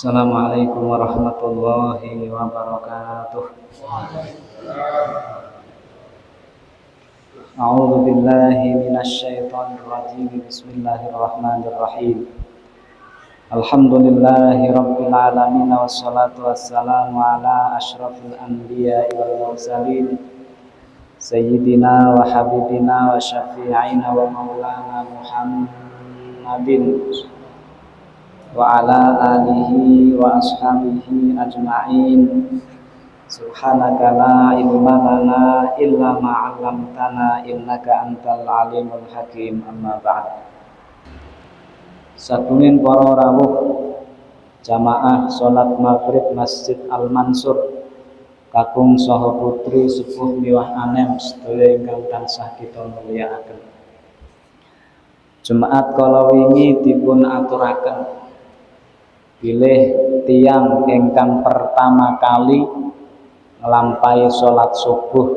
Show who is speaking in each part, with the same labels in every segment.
Speaker 1: Assalamualaikum warahmatullahi wabarakatuh. A'udzu billahi minasy syaithanir rajim. Bismillahirrahmanirrahim. Alhamdulillahi rabbil alamin wassalatu wassalamu ala asyrafil anbiya'i wal mursalin sayyidina wa habibina wa syafi'ina wa maulana Muhammadin wa ala alihi wa ashabihi ajma'in. Subhanaka la ilma lana illa ma 'allamtana innaka antal alimul hakim. Amma ba'd. Sadurunge para rawuh jamaah salat maghrib Masjid Al Mansur kakung saha putri sepuh miwah anem sedaya ingkang tansah kita mulyakaken. Jumat kala wingi dipun aturaken bilih tiang ingkang pertama kali nglampahi salat subuh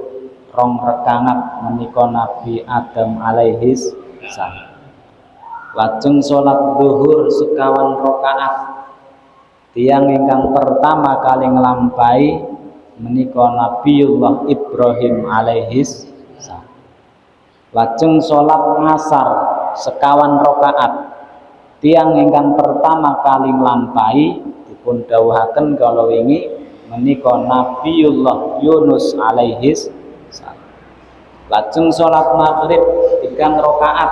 Speaker 1: rong rakaat menika Nabi Adam alaihis salam. Lajeng salat zuhur sekawan rakaat tiang ingkang pertama kali nglampahi menika Nabiullah Ibrahim alaihis salam. Lajeng salat asar sekawan rakaat tiang ingkang pertama kali nglampahi dipun dawuhaken kala wingi menika Nabiullah Yunus alaihis salam. Lajeng salat maghrib 3 rakaat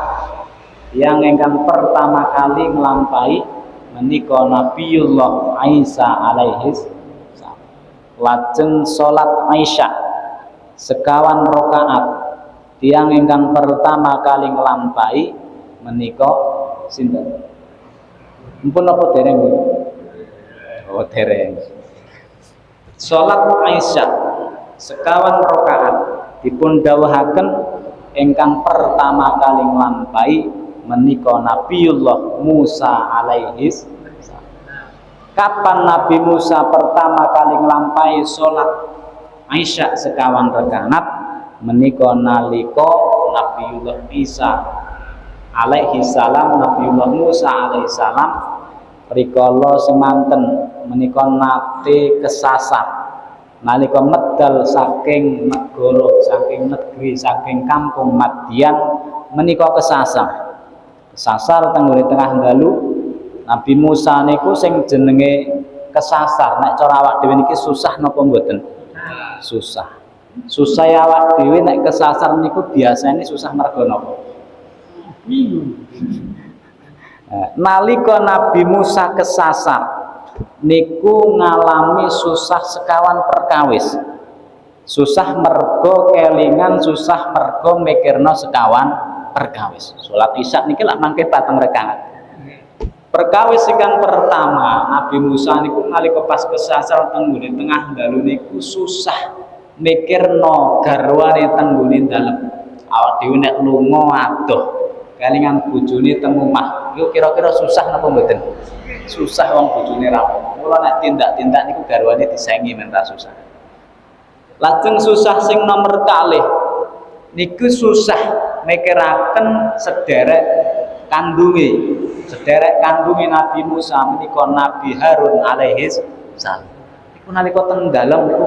Speaker 1: tiang ingkang pertama kali nglampahi menika Nabiullah Isa alaihis salam. Lajeng salat Isya sekawan rakaat tiang ingkang pertama kali nglampahi menika sinten? Mumpun apa dereng? Oh dereng. Salat Isya sekawan rakaat dipun dawuhaken ingkang pertama kali nglampahi menika Nabiullah Musa alaihis salam. Kapan Nabi Musa pertama kali nglampahi salat Isya sekawan rakaat menika nalika Nabiullah Isa alaihi salam, Nabiullah Musa alaihi salam rikala semanten menika nate kesasar nalika medal saking negara, saking negeri, saking kampung Madian menika kesasar tenggone tengah dalu. Nabi Musa niku sing jenenge kesasar nek cara awak dhewe niki susah napa mboten? Susah awak dhewe nek kesasar niku biasane susah mergo napa? Nalika Nabi Musa kesasar niku ngalami susah sekawan perkawis. Susah mergo kelingan, susah mergo mikirno sekawan perkawis. Salat Isya niki lak mangke 4 rakaat. Perkawis ingkang pertama Nabi Musa niku nalika pas kesasar tenggone tengah dalu niku susah mikirno garwane tenggone dalem. Awak dhewe nek lunga adoh kelingan bojone teng omah iku kira-kira susah napa mboten? Susah wong bojone ra. Mula nek tindak-tindak niku garwane disengi men ra susah. Lajeng susah sing nomor kalih niku susah mikiraken sederek kandunge Nabi Musa menika Nabi Harun alaihis salam. Niku nalika teng dalem niku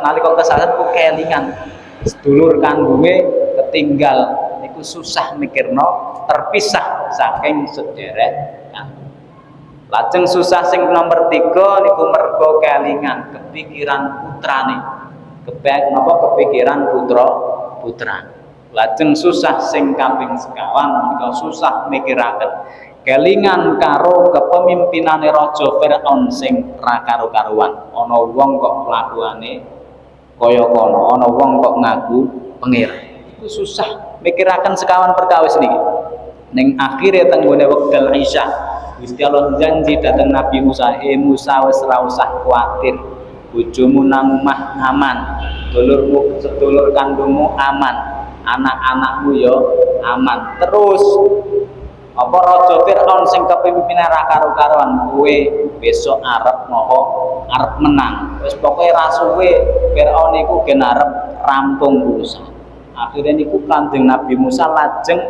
Speaker 1: nalika kesasar niku kelingan sedulur kandunge ketinggal niku susah mikirno terpisah saking sederek kandung. Lajeng susah sing nomor 3 niku mergo kelingan kepikiran putrane. Kepikiran putra. Lajeng susah sing kaping sekawan menika susah mikiraken kelingan karo kepemimpinane Raja Firaun sing ra karo-karuan. Ana wong kok kelakuane kaya kono, ana wong kok ngaku pangeran. Iku susah mikiraken sekawan perkawis niki. Ning akhire tenggone wekdal Isya Gusti Allah janji dhateng Nabi Musa, Musa wis ra usah kuwatir. Bojomu nang omah aman, sedulur kandungmu aman, anak-anakmu ya aman. Terus apa Raja Firaun sing kepemimpinan ra karo-karuan kowe besok arep napa? Arep menang. Wis pokoke ra suwe Firaun iku gen arep rampung urusan. Akhirnya niku Kanjeng Nabi Musa lajeng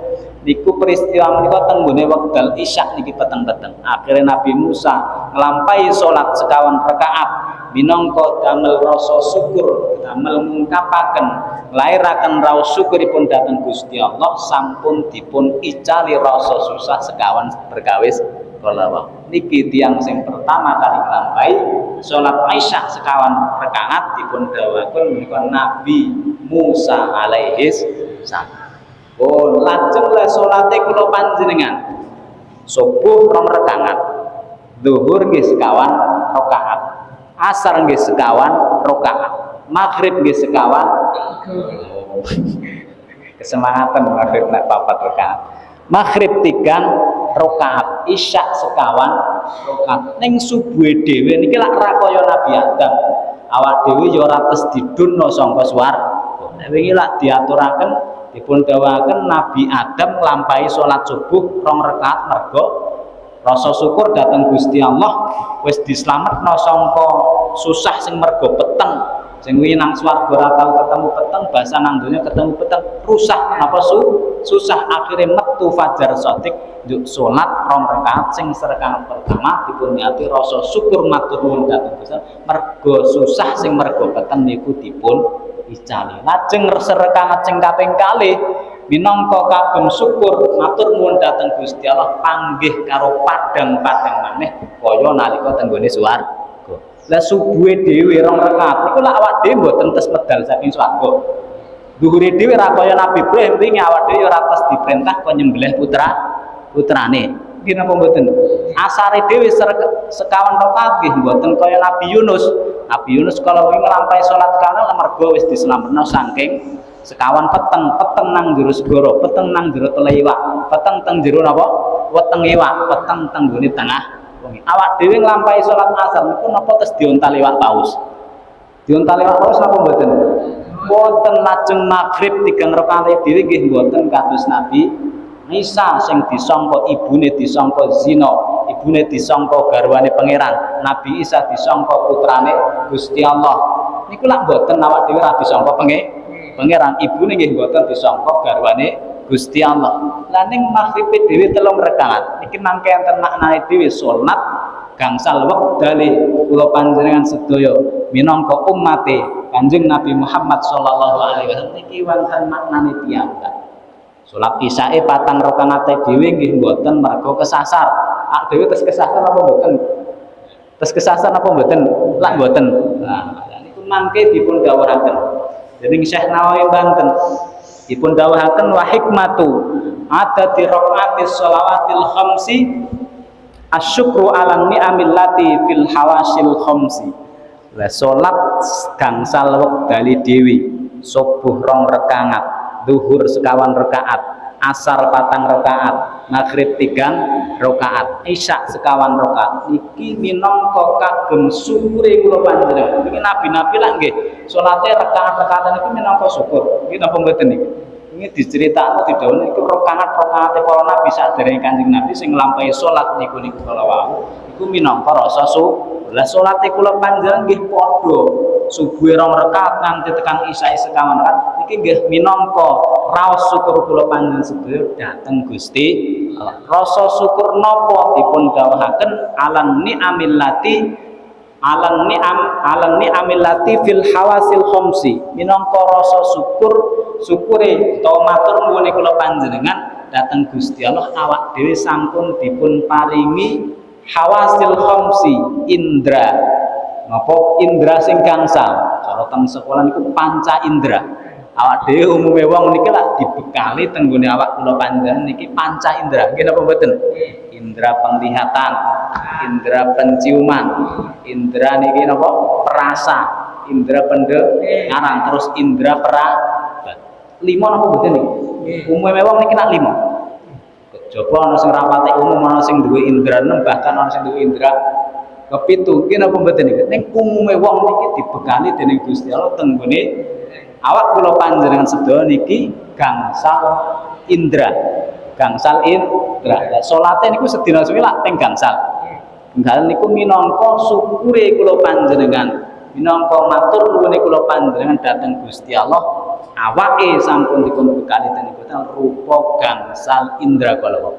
Speaker 1: niku peristiwa menika teng nggone wekdal Isya niki peteng-peteng. Akhirnya Nabi Musa nglampahi salat sekawan rakaat minangka damel rasa syukur, damel ngungkapaken nglairaken raos syukuripun dhateng Gusti Allah sampun dipun icali rasa susah sekawan perkawis kala niki tiyang sing pertama kali nglampahi salat Isya sekawan rakaat dipun dawuhaken menika Nabi Musa alaihi salam. Oh, lajeng le salate kula panjenengan subuh rong rakaat, zuhur nggih sekawan rakaat, asar nggih sekawan rakaat, maghrib nggih sekawan. Kesemangatan maghrib nek 4 rakaat. Maghrib 3 rakaat, isya sekawan rakaat. Ning subuhe dhewe niki lak ra kaya Nabi Adam. Awak dhewe ya ora tes didunno sangka swarga. Nek wingi lak diaturaken dipun dawuhaken Nabi Adam nglampahi salat subuh 2 rakaat mergo rasa syukur dhateng Gusti Allah wis dislametno sangka susah sing mergo peteng. Sing wingi nang swarga ora tau ketemu peteng, basa nang donya ketemu peteng, rusak napa susah akhirnya metu fajar shadiq njuk salat 2 rakaat sing rakaat pertama dipun niati rasa syukur matur nuwun dhateng Gusti mergo susah sing mergo peteng niku dipun icali. Lajeng rakaat sing kaping kalih minangka kagem syukur matur nuwun dhateng Gusti Allah panggih karo padang-padang maneh kaya nalika teng nggone swarga. Lah subuhe dhewe 2 rakaat niku lak awak dhewe mboten tes medal saking swarga. Dhuhure dhewe ra kaya Nabi Ibrahim wingi awak dhewe ora tes diperintah kaya nyembelih putrane. Nggih napa mboten? Asare dhewe sekawan rakaat nggih mboten kaya Nabi Yunus. Nabi Yunus kalau wingi nglampahi salat kala mergo wis dislametno saking sekawan peteng nang jero segara, peteng nang jero telewiwak, peteng teng jero napa? Weteng iwak, peteng teng nggone tengah wengi. Awak dhewe nglampahi salat asar niku napa tes diontal iwak paus? Diontal iwak paus napa mboten? Mboten. Lajeng maghrib 3 rakaat dhewe nggih mboten kados Nabi Isa sing disangka ibune disangka zina, ibune disangka garwane pangeran. Nabi Isa disangka putrane Gusti Allah. Niku lak mboten awak dhewe ra disangka pangeran, ibune nggih mboten disangka garwane Gusti Allah. Lah ning maghrib dhewe 3 rakaat niki mangke enten maknane dhewe salat gangsal wektale kula panjenengan sedaya minangka ummate Kanjeng Nabi Muhammad sallallahu alaihi wasallam niki wonten maknane piyambak. Salat isyae 4 rakaat dhewe nggih mboten mergo kesasar. Ak dhewe tes kesasar apa mboten? Tes kesasar apa mboten? Lak mboten. Nah, niku mangke dipun dawuhaken dening Syekh Nawawi Banten. Dipun dawuhaken wa hikmatu adati raqaatis shalawatil khamsi asyukru ala ni'amil lati fil hawasil khamsi. Lah salat gangsal wektale dhewe subuh 2 rakaat, zuhur sekawan rakaat, asar 4 rakaat, maghrib 3 rakaat, isya sekawan rakaat. Niki minangka kagem syukure kula panjenengan. Niki nabi-nabi lah nggih salate rakaat-rakaatan niku minangka syukur. Nggih napa mboten niki? Ini diceritakno didhawuhi niku rakaat-rakaate para nabi saderenge Kanjeng Nabi sing nglampahi salat niku kala wau iku minangka rasa syukur. Lah salate kula panjenengan nggih padha subuhe 2 rakaat nganti tekan isya sekawan rakaat niki nggih minangka raos syukur kula panjenengan sedaya dhateng Gusti Allah. Rasa syukur napa dipun dawuhaken alan ni'amil lati fil hawasil khamsi minangka rasa syukure utawa matur nuwun kula panjenengan dhateng Gusti Allah awak dhewe sampun dipun paringi hawasil khamsi indra. Napa indra sing gangsal? Cara teng sekolah niku panca indra. Awak dhewe umume wong niki lak dibekali teng nggone awak kula panjenengan niki panca indra. Nggih napa mboten? Indra penglihatan, indra penciuman, indra niki napa? Perasa, indra pendengaran, terus indra peraba. 5 napa mboten niki? Umume wong niki lak 5. Coba ana sing rapate umum, ana sing duwe indra 6, bahkan ana sing duwe indra kepitu. Ki napa mboten niki? Ning umume wong niki dibekali dening Gusti Allah teng nggone awak kula panjenengan sedaya niki gangsal indra. Gangsal indra. Lah salate niku sedina suwi lak teng gangsal. Gangsal niku minangka syukure kula panjenengan, minangka matur nuwune kula panjenengan dhateng Gusti Allah awake sampun dipun bekali dening boten rupa gangsal indra kala.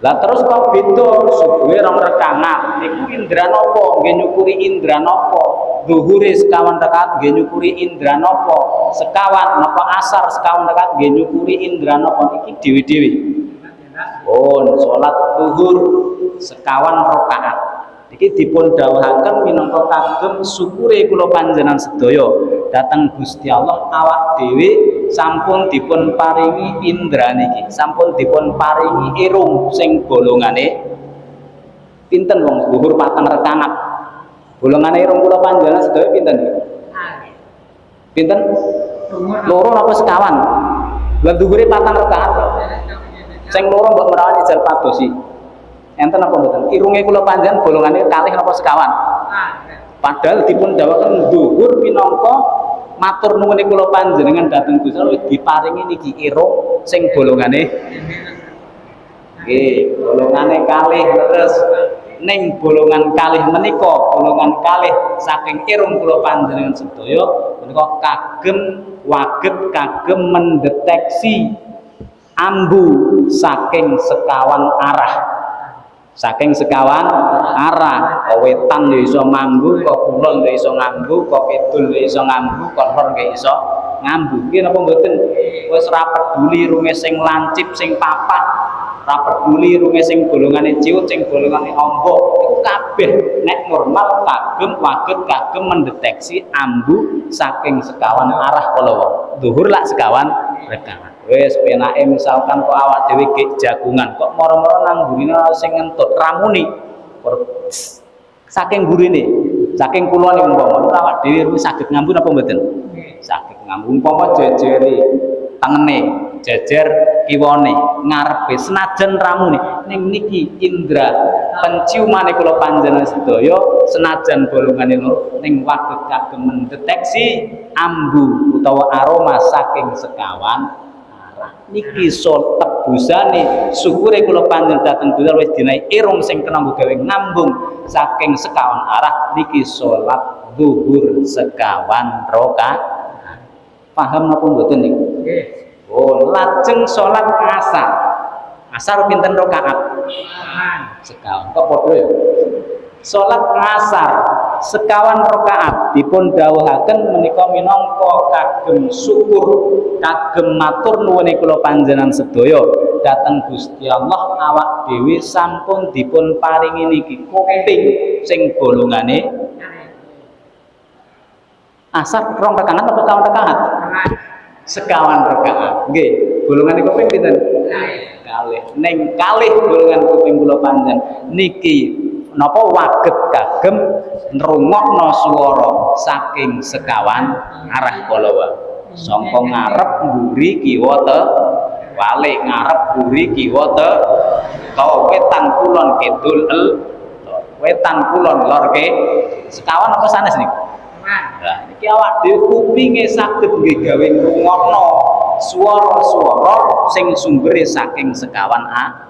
Speaker 1: Lah terus kok beda subuhe rong rakaat niku indra napa? Nggih nyukuri indra napa? Zuhure sekawan rakaat nggih nyukuri indra napa? Sekawan napa asar sekawan rakaat nggih nyukuri indra napa? Iki dhewe-dhewe. Oh, salat zuhur sekawan rakaat. Iki dipun dawuhaken minangka kagem syukure kula panjenengan sedaya dhateng Gusti Allah awak dhewe sampun dipun paringi indra niki, sampun dipun paringi irung sing golongane pinten wong zuhur patang rakaat. Golongane irung kula panjenengan sedaya pinten? Pinten? Loro napa sekawan? Lah zuhure patang rakaat. Sing loro mbok menawi ijal padosi. Enten apa mboten? Irunge kula panjenengan golongane kalih napa sekawan? Padahal dipun dawuhaken zuhur minangka matur nuwun kula panjenengan dhateng Gusti Allah diparingi niki irung sing golongane nggih, golongane kalih leres. Ning golongan kalih menika, golongan kalih saking irung kula panjenengan sedaya menika kagem waget kagem mendeteksi ambu saking sekawan arah. Saking sekawan arah, kok wetan ya iso ngambu, kok kulon ya iso ngambu, kok kidul ya iso ngambu, kok lor ya iso ngambu. Iki napa mboten? Wis ra peduli runge sing lancip, sing papat, ra peduli runge sing golongane ciut, sing golongane amba, iku kabeh nek normal kagem waget kagem mendeteksi ambu saking sekawan arah kala wau. Zuhur lak sekawan rakaat. Wes penake misalkan kok awak dhewe gek jagungan kok moro-moro nang gurine sing ngentut ramuni saking gurine saking kulone umpama awak dhewe saged ngambu napa mboten saged ngambu umpama jejere tengene jejer kiwane ngarepe senajan ramune ning niki indra penciumane kula panjenengan sedaya senajan bolongane loro ning waget kagem mendeteksi ambu utawa aroma saking sekawan niki so tebusane syukure kula panjenengan dhateng Gusti Allah wis dinae irung sing kena gawe ngambung saking sekawan arah niki salat zuhur sekawan rakaat. Paham napa mboten niku? Nggih. Oh, lajeng salat asar. Asar pinten rakaat? Sekawan. Kok padha ya? Salat asar sekawan rakaat dipun dawuhaken menika minangka kagem syukur kagem matur nuwun kula panjenengan sedaya dhateng Gusti Allah awak dhewe sampun dipun paringi niki kuping sing golongane asar rong rakaat apa sekawan rakaat? Sekawan rakaat. Nggih, golongane kuping pinten? Kalih. Ning kalih golongan kuping kula panjenengan niki napa waget kagem nrungokno swara saking sekawan arah kala wau sangka ngarep mburi kiwa walik ngarep mburi kiwa wetan kulon kidul wetan kulon lor ke sekawan apa sanes niku nah iki awak dhewe kupinge saged nggih gawe ngrungokno swara-swara sing sumbere saking sekawan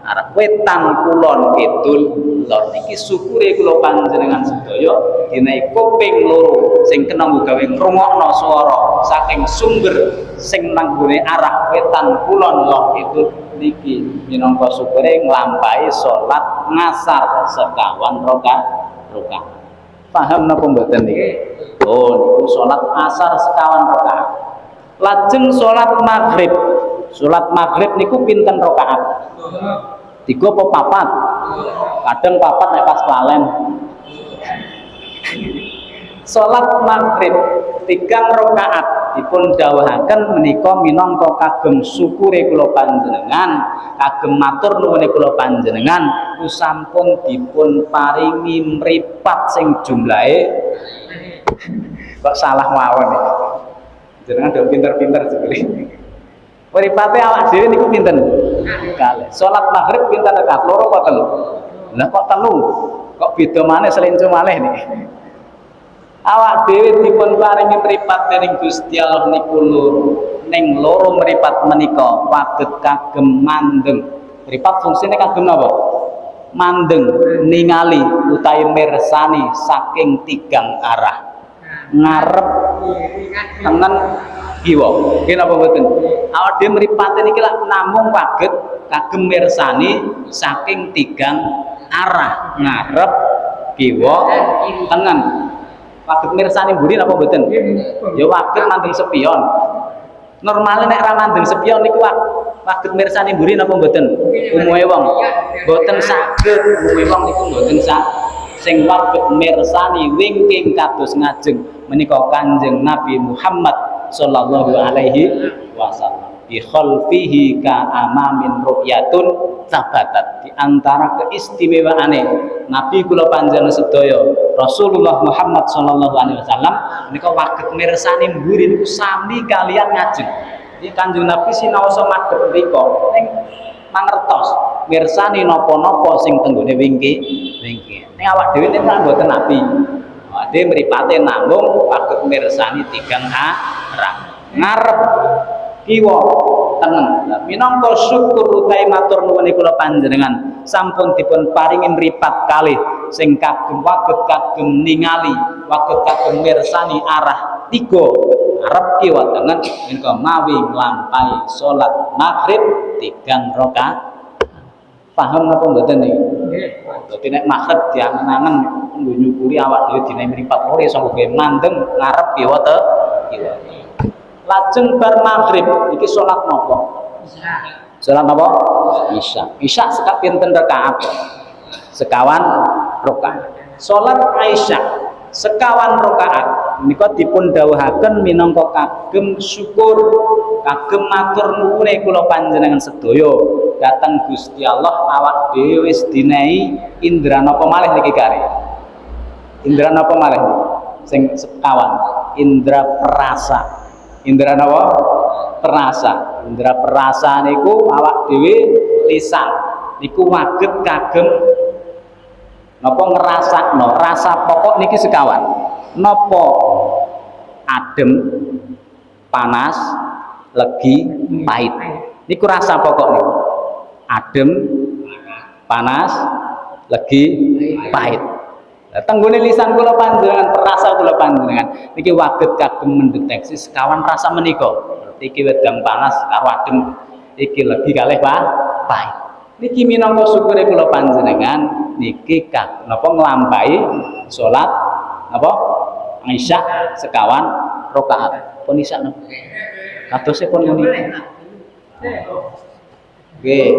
Speaker 1: arah wetan kulon kidul lor niki syukure kula panjenengan sedaya dinae kuping loro sing kena gawe ngrungokno swara saking sumber sing nang gone arah wetan kulon lor itu niki minangka syukure nglampahi salat ngasar sekawan rakaat. Paham napa mboten niki? Oh niku salat asar sekawan rakaat. Lajeng salat maghrib. Salat maghrib niku pinten rakaat? 3 apa 4? Kadang 4 nek pas lalen. Salat maghrib 3 rakaat dipun dawuhaken menika minangka kagem syukure kula panjenengan, kagem matur nuwun kula panjenengan sampun dipun paringi mripat sing jumlahe kok salah mawon iki. Jenengan do pinter-pinter sebeli. Mripate awak dhewe niku pinten? Kalih. Salat maghrib pinten rakaat? 2 apa 3? Lah kok 3? Kok beda maneh selincu malih niki. Awak dhewe dipun paringi mripat dening Gusti Allah niku loro. Ning loro mripat menika waget kagem mandeng. Mripat fungsine kagem napa? Mandeng, ningali utawi mirsani saking 3 arah. Ngarep, tengen, kiwa. Nggih napa mboten? Awak dhewe mripate niki lak namung waget kagem mirsani saking tigang arah, ngarep, kiwa, tengen. Waget mirsani mburi napa mboten? Ya waget mandeng sepion. Normalnya nek ra mandeng sepion niku waget mirsani mburi napa mboten? Umume wong mboten saged, umume wong niku mboten sing waget mirsani wingking kados ngajeng menika Kanjeng Nabi Muhammad sallallahu alaihi wasallam. Bi khalfihi ka amamin ru'yatun sabatat. Di antara keistimewaane Nabi kula panjenengan sedaya Rasulullah Muhammad sallallahu alaihi wasallam menika waget mirsani mburi niku sami kalian ngajeng. Iki Kanjeng Nabi sinaosa madhep mriku ning mangertos mirsani napa-napa sing tenggone wingke. Ning awak dhewe nek mboten Nabi. Awak dhewe mripate namung waget mirsani tigang arah. Ngarep kiwa tengen. Lah minangka syukur utawi matur nuwun kula panjenengan sampun dipun paringi mripat kalih sing kagem waget kagem ningali, waget kagem mirsani arah tiga arep kiwa tengen menika mawi nglampahi salat maghrib tigang rakaat. Paham napa mboten niki? Nggih. Dadi nek maghrib diangen-angen nggo nyukuri awak dhewe dina mripat ora iso mandeng ngarep kiwa kiwa. Lajeng bar maghrib iki salat napa? Isya. Salat napa? Isya. Isya sekak pinten rakaat? Sekawan rakaat. Salat Isya sekawan rakaat menika dipun dawuhaken minangka kagem syukur, kagem matur nuwun kula panjenengan sedaya dhateng Gusti Allah awak dhewe wis dinehi indra napa malih niki kare? Indra napa malih? Sing sekawan, indra perasa. Indra napa? Perasa. Indra perasa niku awak dhewe lisan niku waget kagem napa ngrasakno rasa pokok niki sekawan. Napa adem, panas, legi, pahit. Niku rasa pokok niku. Adem, panas, legi, pahit. Tenggone lisan kula panjenengan, perasa kula panjenengan niki waget kagem mendeteksi sekawan rasa menika. Iki wedang panas karo adem, iki legi kalih pahit. Niki minangka syukure kula panjenengan niki napa nglampahi salat napa Isya sekawan rakaat. Pun Isya napa? Kadose pun ngene. Nggih.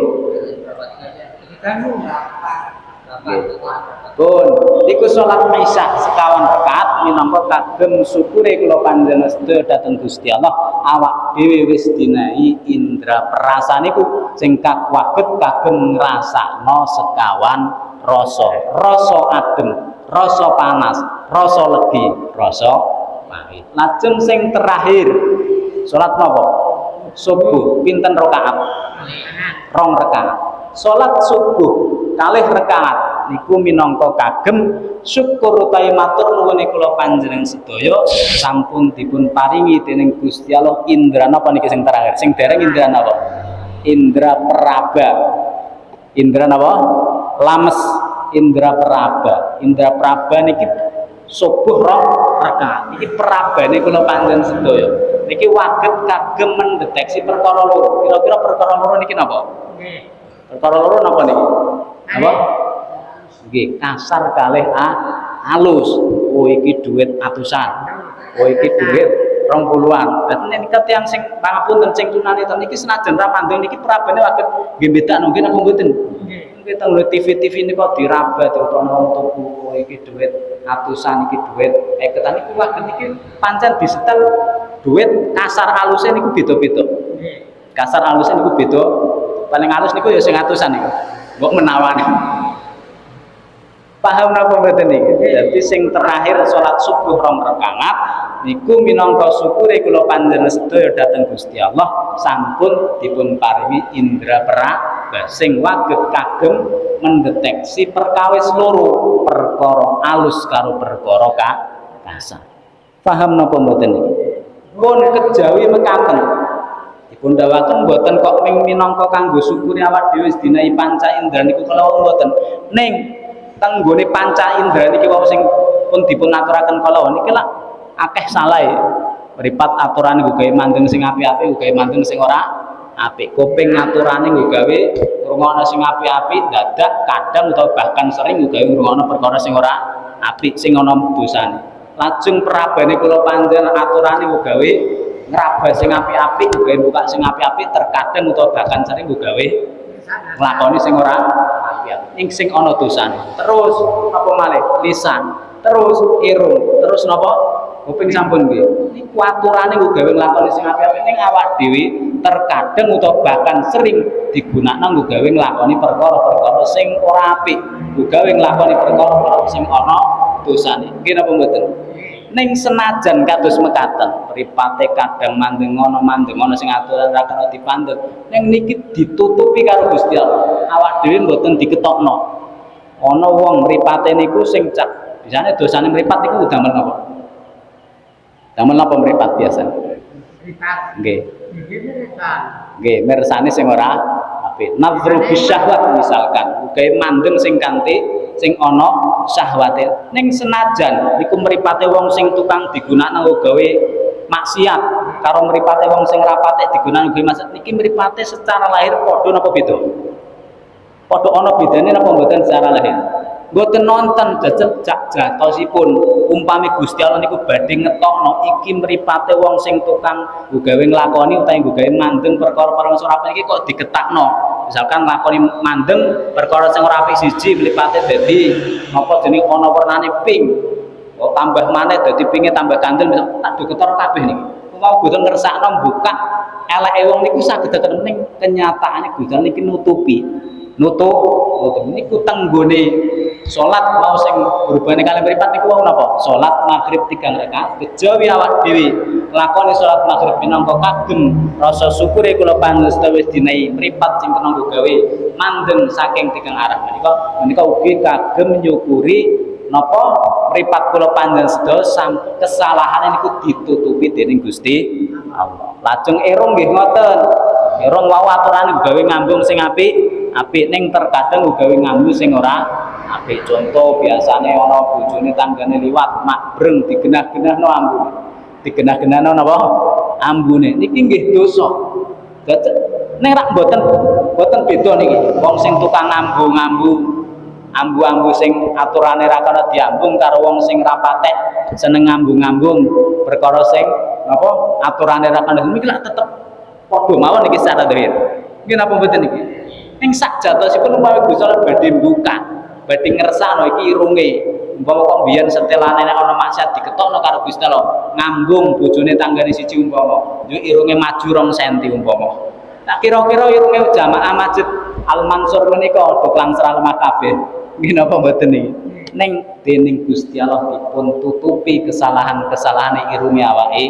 Speaker 1: Pun niku salat Isya sekawan rakaat minangka kagem syukure kula panjenengan sedaya dhateng Gusti Allah awak dhewe wis dinahi indra perasa niku sing waget kagem ngrasakno sekawan rasa adem, rasa panas, rasa legi, rasa pahit. Lajeng sing terakhir salat napa? Subuh pinten rakaat? 2 rakaat. Salat subuh kalih rakaat niku minangka kagem syukur utawi matur nuwun kula panjenengan sedaya sampun dipun paringi dening Gusti Allah indra napa niki sing terakhir? Sing dereng indra napa? Indra peraba. Indra napa? Lames. Indra peraba. Indra peraba niki subuh 2 rakaat. Iki perabane kula panjenengan sedaya. Niki waget kagem mendeteksi perkara loro. Kira-kira perkara loro niki napa? Nggih. Perkara loro napa niki? Napa? Nggih, kasar kalih halus. Oh iki dhuwit atusan. Oh iki dhuwit 20-an. Dadi nek tiyang sing pangapunten sing tunanetra niki senajan ra mandeng niki perabane waget nggih bedakno nggih napa mboten? Nggih. Kita ngeliat TV-TV ini kok diraba terutama wong tuku oh iki duit atusan iki duit ketan iki waget iki pancen disetel duit kasar alusnya niku beda-beda. Kasar alusnya niku beda. Paling halus niku ya sing atusan niku. Mbok menawan. Paham napa mboten niki? Dadi sing terakhir salat subuh 2 rakaat niku minangka syukure kula panjenengan sedaya dhateng Gusti Allah sampun dipun paringi indra peraba sing waget kagem mendeteksi perkawis loro, perkara alus karo perkara kasar. Paham napa mboten niki? Pun kejawi mekaten. Dipun dawaken mboten kok minangka kanggo syukure awak dhewe dinahi panca indra niku kala mboten. Ning tenggone panca indra niki wau sing pun dipun aturaken kala niki lak akeh salahe. Mripat aturane nggo gawe mandeng sing apik-apik, nggo gawe mandeng sing ora apik. Kuping aturane nggo gawe ngrungokno sing apik-apik, dadak kadang utawa bahkan sering nggo gawe ngrungokno perkara sing ora apik sing ana dosane. Lajeng perabane kula panjenengan aturane nggo gawe ngraba sing apik-apik, nggo gawe buka sing apik-apik, terkadang utawa bahkan sering nggo gawe nglakoni sing ora apik ing sing ana dosane. Terus apa malih? Lisan, terus irung, terus napa? Kuping sampun nggih. Niku aturane nggo gawe nglakoni sing apik-apik ning awak dhewe terkadang utawa bahkan sering digunakno nggo gawe nglakoni perkara-perkara sing ora apik, nggo gawe nglakoni perkara-perkara sing ana dosane. Nggih napa mboten? Ning senajan kados mekaten, mripate kadang mandeng ana sing aturan ra kena dipandheng. Ning niki ditutupi karo Gusti Allah. Awak dhewe mboten diketokno. Ana wong mripate niku sing cak, bisane dosane mripat niku damel napa? Damel napa mripat biasa? Mripat. Nggih. Nggih, mirsani sing ora apik. Nadzru bisyahwat misalkan, gawe mandeng sing kanthi sing ana syahwate. Ning senajan iku mripate wong sing tukang digunakno gawe maksiat karo mripate wong sing rapate digunakno gawe maksiat, niki mripate secara lahir padha napa beda? Padha ana bedane napa mboten secara lahir? Mboten nonton jajal jatosipun umpami Gusti Allah niku badhe ngetokno iki mripate wong sing tukang gawe nglakoni utawa gawe mandeng perkara-perkara sing ora apik iki kok digetakno. Misalkan nglakoni mandeng perkara sing ora apik siji mripate dadi napa jenenge ana wernane pink. Kok tambah maneh dadi pinke tambah kandel misal tak diketor kabeh niki. Mau boten ngersakno buka eleke wong niku saged tetep ning kenyataane Gusti Allah niki nutup niku tenggone salat mau sing berhubungan kalian mripat niku wau napa? Salat maghrib 3 rakaat kejawi awak dhewe lakoni salat maghrib minangka kagem rasa syukure kula panjenengan wis dinahi mripat sing kena gawe mandeng saking tigang arah menika ugi kagem nyukuri napa mripat kula panjenengan sedaya kesalahane niku ditutupi dening Gusti Allah. Lajeng irung nggih ngoten. Irung wau aturane gawe ngambung sing apik ning terkadang gawe nganggo sing ora apik. Contoh biasane ana bojone tanggane liwat makbreng digenah-genahno ambune. Digenah-genahno napa? Ambune. Niki nggih dosa. Ning rak mboten beda niki. Wong sing tukang ambu-ambu sing aturane ra kena diambung karo wong sing ra patek seneng ngambung-ngambung perkara sing napa aturane ra kena niki lak tetep padha mawon niki secara dhahir. Nggih napa mboten niki? Ning sak jatosipun umpama Gusti Allah badhe mbuka, badhe ngersakno iki irunge. Umpama kok biyen setelane nek ana maksiat diketokno karo Gusti Allah, ngambung bojone tanggane siji umpama, yo irunge maju 2 cm umpama. Tak kira-kira irunge jamaah Masjid Al Mansur menika dolangsra lemah kabeh. Nggih napa mboten niki? Ning dening Gusti Allah dipun tutupi kesalahan-kesalahane irunge awake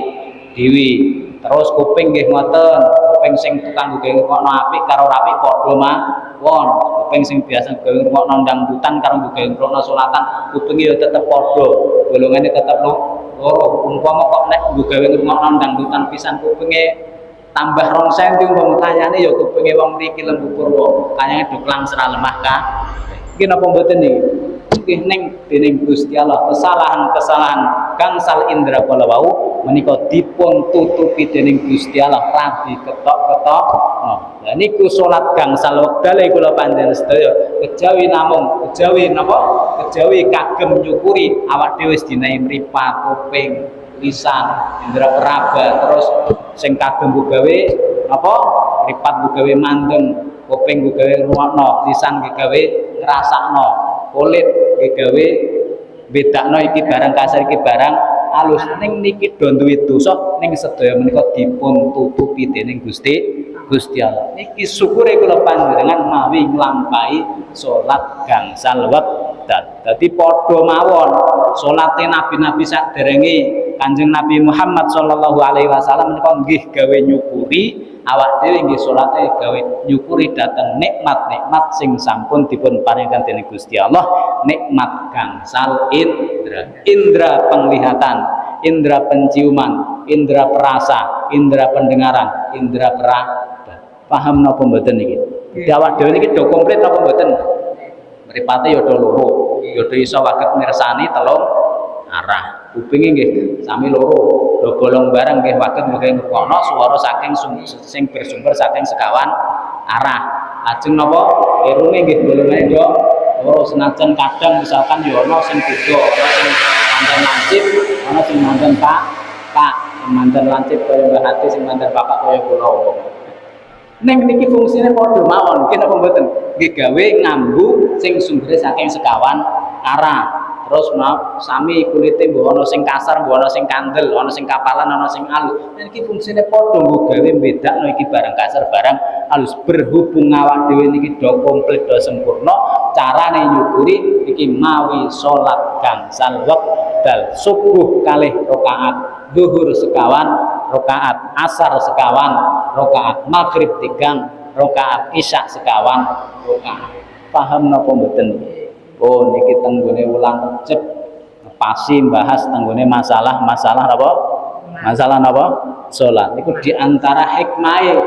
Speaker 1: dhewe. Terus kuping nggih ngoten, kuping sing tukang gawe ngrungokno apik karo ora apik padha mawon. Kuping sing biasa gawe ngrungokno dangdutan karo gawe ngrungokno salatan, kupinge ya tetep padha. Golongane tetep loro. Umpama kok nek gawe ngrungokno dangdutan pisan kupinge tambah 2 cm umpama kayane ya kupinge wong mriki Lembu Purwo. Kayane duklang sera lemah ka. Iki napa mboten niki? Nggih ning dening Gusti Allah kesalahan-kesalahan gangsal indra kala wau menika dipun tutupi dening Gusti Allah ra diketok-ketok. Lah niku salat gangsal wekdal kula panjenengan sedaya kejawi napa? Kejawi kagem nyukuri awak dhewe dinahi mripat, kuping, lisan, indra peraba terus sing kagem gawe apa? Mripat gawe mandeng, kuping gawe ngrungokno, lisan gawe ngrasakno, kulit gawe bedakno iki barang kasar iki barang alus. Ning niki do duwe dosa ning sedaya menika dipun tutupi dening Gusti Allah. Niki syukure kula panjenengan mawi nglampahi salat gangsal wekdal. Dadi padha mawon salate nabi-nabi saderenge Kanjeng Nabi Muhammad sallallahu alaihi wasallam menika nggih gawe nyukuri awak dhewe nggih salate gawe nyukuri dhateng nikmat-nikmat sing sampun dipun paringaken dening Gusti Allah, nikmat gangsal indra penglihatan, indra penciuman, indra perasa, indra pendengaran, indra peraba. Paham napa mboten niki? Awak dhewe niki do komplit napa mboten? Mripate ya do loro, ya do iso waget mirsani telung arah. Kupinge nggih sami loro, lho bolong bareng nggih waget nggih ngrungokno swara saking sing bersumber saking sekawan arah. Lajeng napa irunge nggih bolongane yo loro senajan kadang misalkan yo ana sing beda, ana sing mandan lancip, ana sing mandan pak, sing mandan lancip kaya Mbah Hati, sing mandan bapak kaya kula. Neng niki fungsine padha mawon, nggih napa mboten? Nggih gawe ngambu sing sumbere saking sekawan arah. Terus sami kulite mbok ana sing kasar, mbok ana sing kandel, ana sing kapalan, ana sing alus. Niki fungsine padha nggo gawe bedakno iki barang kasar, barang halus. Berhubung awak dhewe niki do komplit do sempurna, carane nyukuri iki mawi salat gangsal wekdal subuh kalih rakaat, zuhur sekawan rakaat, asar sekawan rakaat, maghrib 3 rakaat, isya sekawan rakaat. Paham napa mboten? Oh niki tenggone ulang cep pasti bahas tenggone masalah apa? Masalah apa? Salat. Iku diantara hikmahe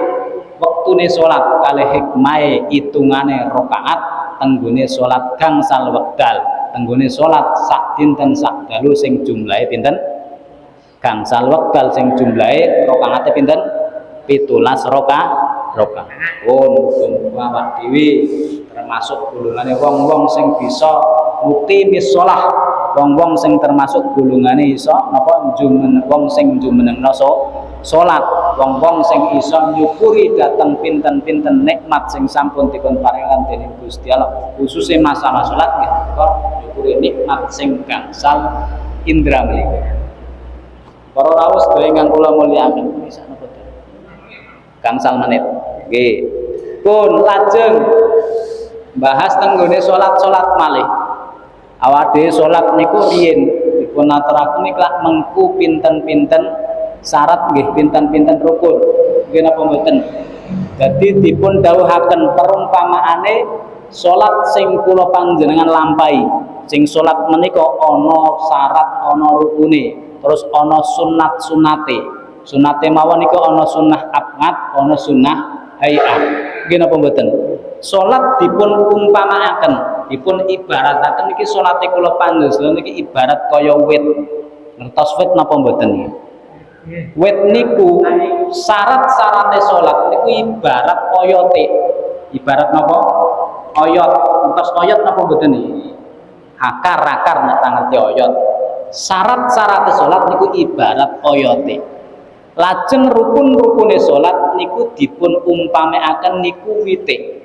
Speaker 1: wektune salat kali hikmahe hitungane rakaat tenggone salat gangsal wekdal. Tenggone salat sak dinten sak dalu sing jumlahe pinten? Gangsal wekdal sing jumlahe rakaate pinten? 17 rakaat. Oh muga awak dhewe termasuk golongane wong-wong sing bisa muqimis shalah, wong-wong sing termasuk golongane iso napa wong sing jumenengno salat, wong-wong sing iso nyukuri dhateng pinten-pinten nikmat sing sampun dipun paringaken dening Gusti Allah, khususnya masalah salat nggih nyukuri nikmat sing gangsal indra menika. Para rawuh sedaya ingkang kula mulyakaken bisa napa gangsal menit nggih. Pun lajeng bahas tenggone salat malih. Awak dhewe salat niku riyen dipun aturaken niku lak mengku pinten-pinten syarat nggih, pinten-pinten rukun. Nggih napa mboten? Dadi dipun dawuhaken perumpamaane salat sing kula panjenengan lampahi. Sing salat menika ana syarat, ana rukune, terus ana sunat-sunate. Sunate mawon niku ana sunnah abad, ana sunnah hayat. Nggih napa mboten? Salat dipun umpamaaken, dipun ibarataken niki salate kula panjenengan niki ibarat kaya wit. Ngertos wit napa mboten? Wit niku syarat-syarate salat niku ibarat oyote. Ibarat napa? Oyot. Ngertos oyot napa mboten niki? Akar nek ngerti oyot. Syarat-syarate salat niku ibarat oyote. Lajeng rukun-rukune salat niku dipun umpamaaken niku wite.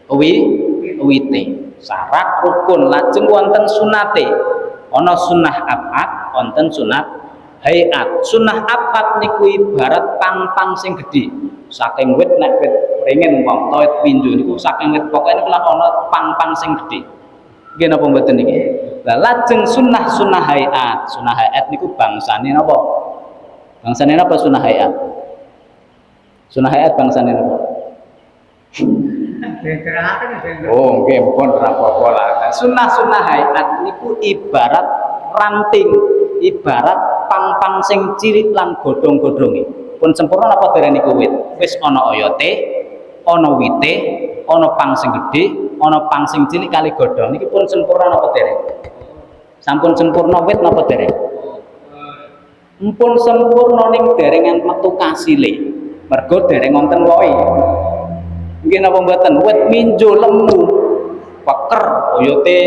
Speaker 1: Wite syarat rukun. Lajeng wonten sunate, ana sunnah abad, wonten sunat hayat. Sunnah abad niku ibarat pang-pang sing gedhe saking wit, nek wit ringin umpama wit pinjo niku saking wit pokoke niku ana pang-pang sing gedhe. Nggih napa mboten niki? Lah lajeng sunnah hayat. Sunnah hayat niku bangsane napa? Bangsane napa sunnah hayat? Sunnah hayat bangsane napa? Oh, nggih pun ora apa-apa lah. Sunnah hayat niku ibarat ranting, ibarat pang-pang sing cilik lan godhong-godhonge. Pun sempurna napa dereng niku wit? Wis ana oyote, ana wite, ana pang sing gedhe, ana pang sing cilik kali godhong. Niki pun sempurna napa dereng? Sampun sempurna wit napa dereng? Mpun sempurna ning derengan metu kasile. Mergo dereng wonten wohe. Nggih napa mboten? Wit minjo lemu, peker, oyote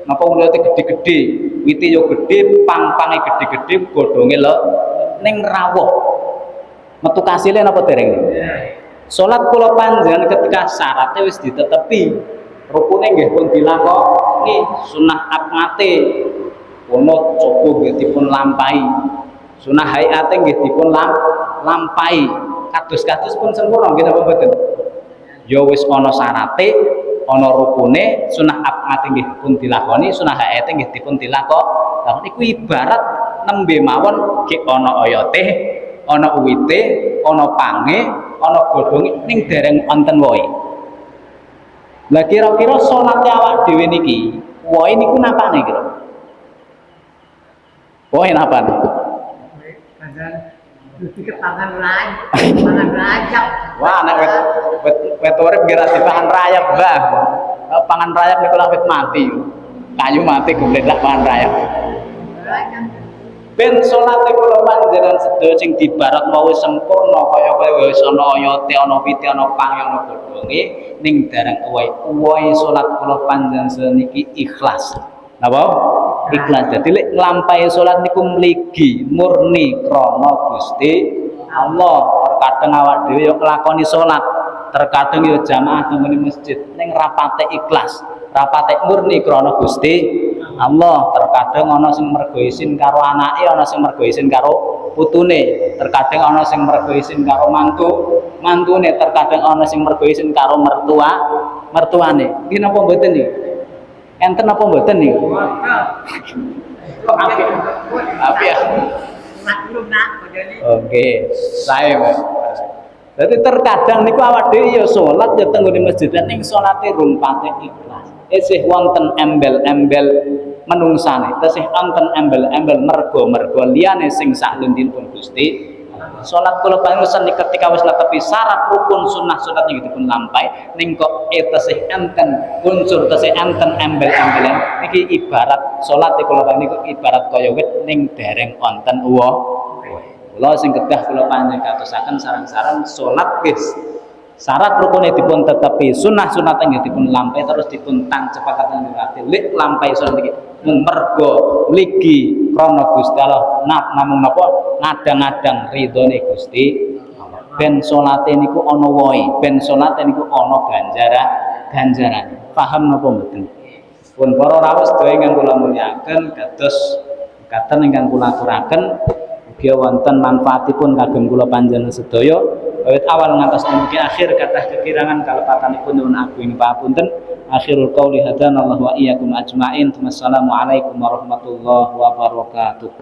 Speaker 1: napa oyote gedhe-gedhe, wite yo gedhe, pang-pange gedhe-gedhe, godhonge lho ning rawuh. Metu kasile napa dereng? Salat kula panjenengan ketika syaratnya wis ditetepi, rukune nggih pun dilakoni, sunah abmate kono coba nggih dipun lampahi. Sunah hayate nggih dipun lampahi. Kados-kados pun sempurna nggih napa mboten? Ya wis ana syarate, ana rukune, sunah abmate nggih pun dilakoni, sunah hayate nggih dipun dilakoni. Iku ibarat nembe mawon nggih ana oyote, ana uwite, ana pange, ana godhonge ning dereng wonten wohe. Lah kira-kira salate awak dhewe niki, wohe niku napane kira? Wohe napane? Pangan rayap. Wah, nek wit urip nggih ra dipangan rayap, Mbah. Pangan rayap niku lak wit mati. Kayu mati golek lak pangan rayap. Ben salate kula panjenengan sedaya sing dibarat wae sempurna kaya wis ana oyote, ana wite, ana pang, ana godhonge ning dereng uwahe salat kula panjenengan niki ikhlas. Napa? Ikhlas. Dadi lek nglampahi salat niku mligi murni krana Gusti Allah. Terkadang awak dhewe yo nglakoni salat, terkadang yo jamaah nang masjid ning rapate ikhlas, rapate murni krana Gusti Allah. Terkadang ana sing mergo isin karo anake, ana sing mergo isin karo putune, terkadang ana sing mergo isin karo mantune, terkadang ana sing mergo isin karo mertuane. Iki napa mboten iki? Enten apa mboten niku? Apa ya? Oke, saya Mas. Jadi terkadang niku awak dhewe ya salat ya teng ngene masjid ning salate rung pate ikhlas. Isih wonten embel-embel menungsane, tesih wonten embel-embel mergo liyane sing saklendipun Gusti. Salat kula panjenengan ketika wis netepi syarat rukun sunah niki dipun lampahi ning kok tesih enten unsur tesih enten embel-embelan niki ibarat salat kula panjenengan niku ibarat kaya wit ning dereng wonten uwah. Kula sing kedah kula panjenengan katosaken sareng-sareng salat wis syarat rukune dipun tetepi sunah nggih dipun lampahi terus dipun tancepaken ati lek lampahi salat niki mung mergo mligi krana Gusti Allah namung napa ngadang-adang ridhone Gusti Allah. Ben salate niku ana woe, ben salate niku ana ganjaran. Paham napa mboten? Pun para rawuh sedaya ingkang kula mulyakaken kados mekaten ingkang kula aturaken ugi wonten manfaatipun kagem kula panjenengan sedaya awit awal ngantos dumugi akhir kathah kekirangan kalepatanipun nyuwun agung papunten. Akhirul qauli hadanallahu wa iyyakum ajmain. Wassalamualaikum warahmatullahi wabarakatuh.